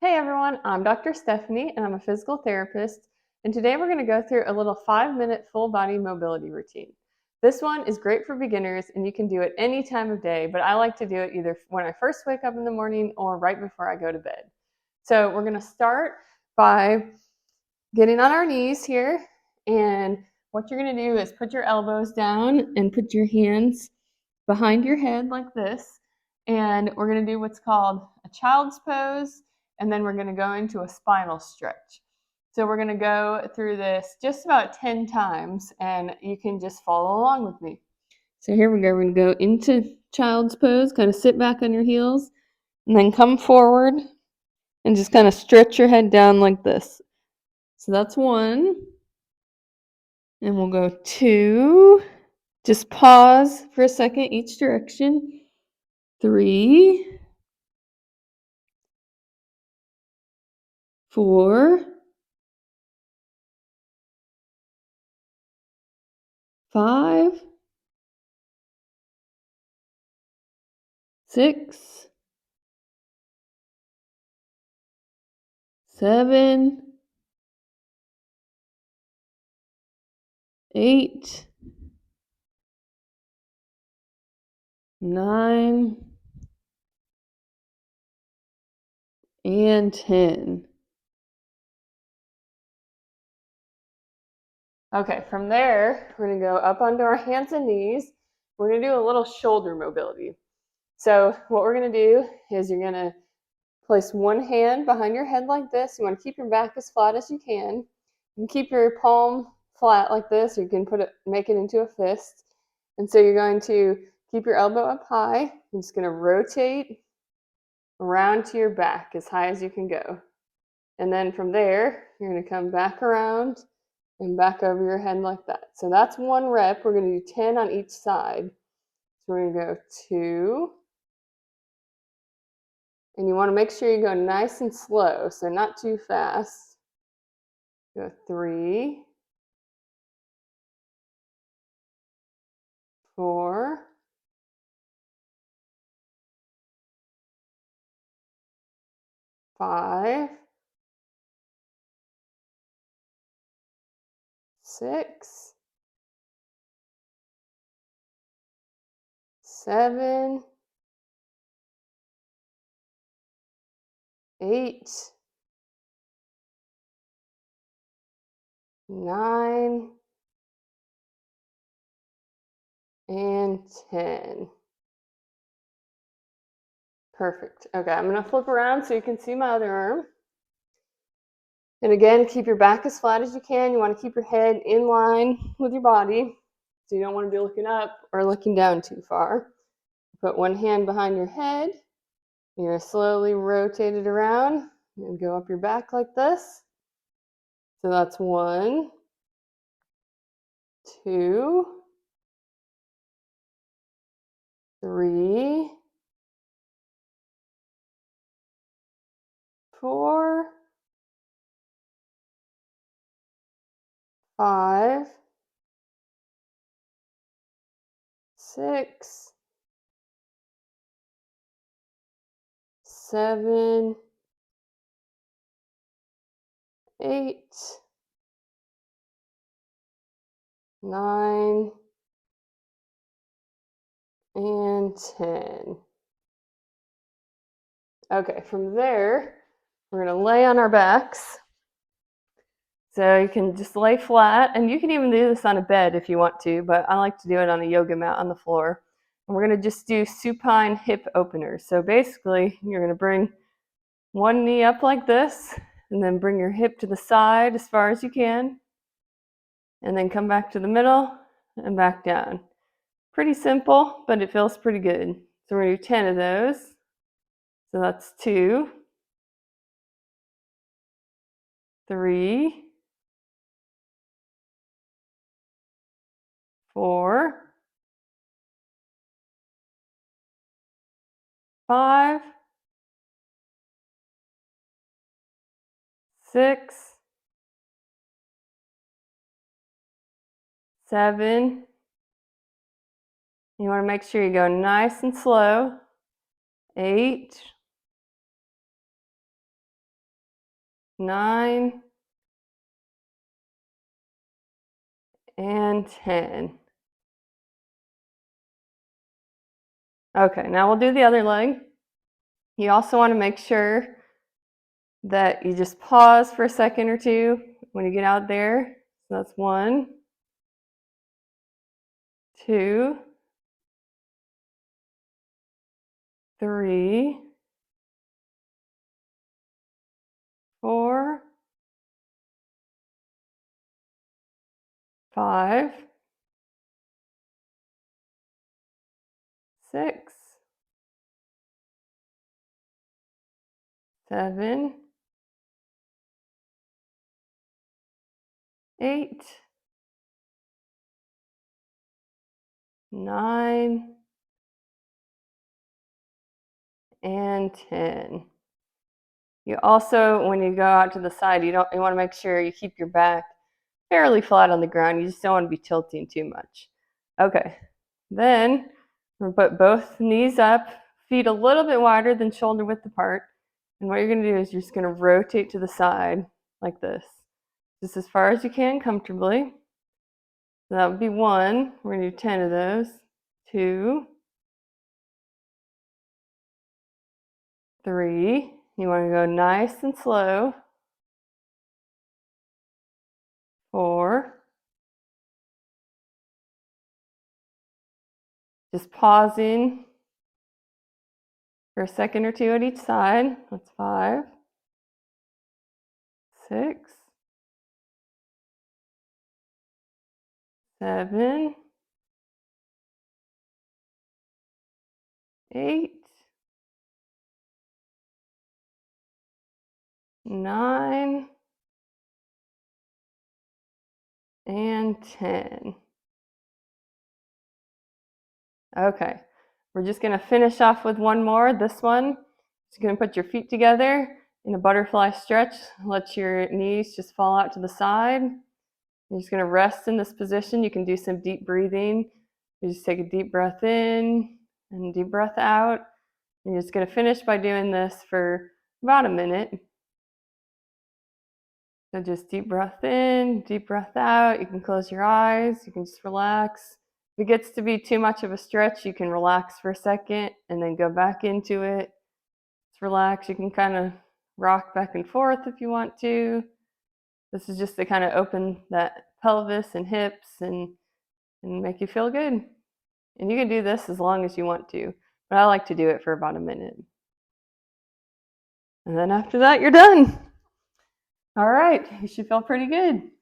Hey everyone, I'm Dr. Stephanie and I'm a physical therapist. And today we're going to go through a little 5-minute full body mobility routine. This one is great for beginners and you can do it any time of day, but I like to do it either when I first wake up in the morning or right before I go to bed. So we're going to start by getting on our knees here. And what you're going to do is put your elbows down and put your hands behind your head like this. And we're going to do what's called a child's pose. And then we're going to go into a spinal stretch. So we're going to go through this just about 10 times and you can just follow along with me. So here we go. We're going to go into child's pose, kind of sit back on your heels and then come forward and just kind of stretch your head down like this. So that's one. And we'll go two. Just pause for a second each direction. 3, 4, 5, 6, 7, 8, 9, and 10. Okay, from there, we're going to go up onto our hands and knees. We're going to do a little shoulder mobility. So what we're going to do is you're going to place one hand behind your head like this. You want to keep your back as flat as you can. You can keep your palm flat like this, or you can make it into a fist. And so you're going to keep your elbow up high. You're just going to rotate around to your back as high as you can go. And then from there, you're going to come back around and back over your head like that. So that's one rep. We're going to do 10 on each side. So we're going to go 2. And you want to make sure you go nice and slow, so not too fast. Go 3, 4, 5, 6, 7, 8, 9, and 10. Perfect. Okay, I'm going to flip around so you can see my other arm. And again, keep your back as flat as you can. You want to keep your head in line with your body. So you don't want to be looking up or looking down too far. Put one hand behind your head. You're going to slowly rotate it around and go up your back like this. So that's 1, 2, 3, 4, 5, 6, 7, 8, 9, and 10. Okay, from there, we're going to lay on our backs. So you can just lay flat, and you can even do this on a bed if you want to, but I like to do it on a yoga mat on the floor. And we're going to just do supine hip openers. So basically, you're going to bring one knee up like this, and then bring your hip to the side as far as you can, and then come back to the middle and back down. Pretty simple, but it feels pretty good. So we're going to do 10 of those. So that's 2, 3, 4, 5, 6, 7. You want to make sure you go nice and slow. 8, 9, and 10. Okay, now we'll do the other leg. You also want to make sure that you just pause for a second or two when you get out there. So that's 1, 2, 3, 4, 5, 6, 7, 8, 9, and 10. You also, when you go out to the side, you want to make sure you keep your back fairly flat on the ground. You just don't want to be tilting too much. Okay, then we're going to put both knees up, feet a little bit wider than shoulder width apart. And what you're going to do is you're just going to rotate to the side like this, just as far as you can comfortably. So that would be 1. We're going to do 10 of those. 2, 3. You want to go nice and slow. 4. Just pausing for a second or two at each side. That's 5, 6, 7, 8, 9, and 10. Okay, we're just going to finish off with one more. This one, just going to put your feet together in a butterfly stretch. Let your knees just fall out to the side. You're just going to rest in this position. You can do some deep breathing. You just take a deep breath in and deep breath out. And you're just going to finish by doing this for about a minute. So just deep breath in, deep breath out. You can close your eyes. You can just relax. If it gets to be too much of a stretch, you can relax for a second and then go back into it. Just relax. You can kind of rock back and forth if you want to. This is just to kind of open that pelvis and hips and make you feel good. And you can do this as long as you want to, but I like to do it for about a minute. And then after that, you're done. All right, you should feel pretty good.